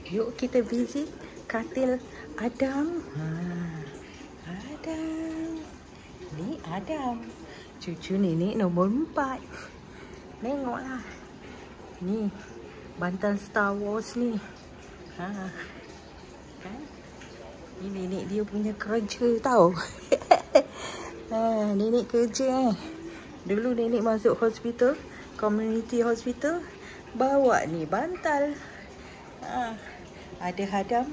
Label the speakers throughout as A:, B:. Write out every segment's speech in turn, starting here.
A: Yuk kita visit katil Adam. Adam. Ni Adam. Cucu nenek nombor 4. Tengoklah. Ni bantal Star Wars ni. Kan? Ni nenek dia punya kerja tau. Nenek kerja Dulu nenek masuk hospital, community hospital, bawa ni bantal. Ada Adam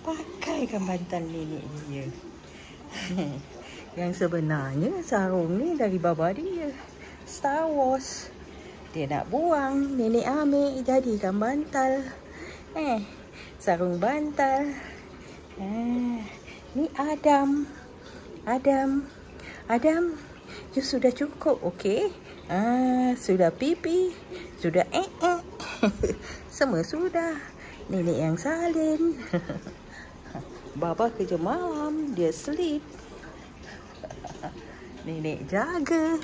A: pakaikan bantal nenek dia. Yang sebenarnya sarung ni dari bapa dia, Star Wars. Dia nak buang, nenek ambil jadikan bantal. Sarung bantal. Ni Adam. Adam, you sudah cukup, okey? Sudah pipi, sudah semua sudah. Nenek yang salin. Bapa kerja malam, dia sleep. Nenek jaga.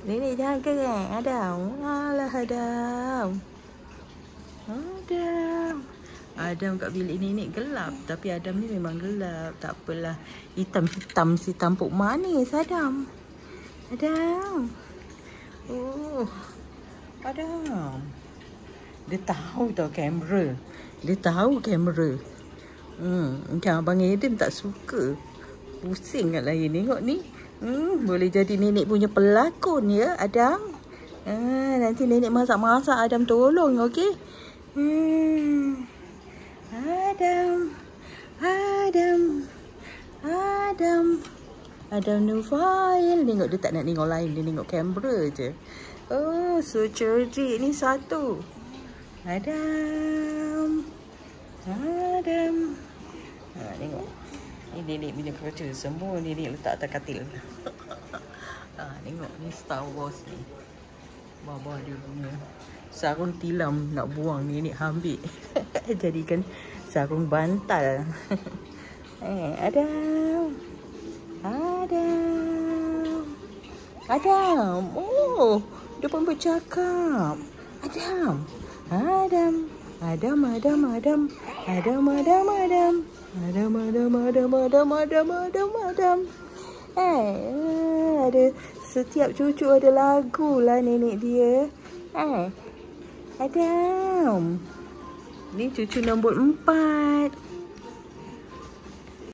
A: Nenek jaga Adam. Alah Adam. Adam kat bilik nenek gelap. Tapi Adam ni memang gelap. Tak apalah. Hitam-hitam si tampuk manis Adam. Adam. Adam. Dia tahu tau kamera. Dia tahu kamera. Macam Abang Adam tak suka. Pusing kat lain. Tengok ni. Boleh jadi nenek punya pelakon ya Adam. Nanti nenek masak-masak Adam tolong, okey? Adam Nufail. Tengok dia tak nak tengok lain. Dia tengok kamera je. Oh, so cerdik ni satu. Adam. Tengok. Ni nenek punya kerja. Semua nenek letak atas katil. Tengok ni Star Wars ni. Baba dia punya. Sarung tilam nak buang nenek ambil. Jadikan sarung bantal. Adam. Oh, dia pun bercakap. Adam. Ada setiap cucu ada lagu lah nenek dia. Adam. Ni cucu nombor 4.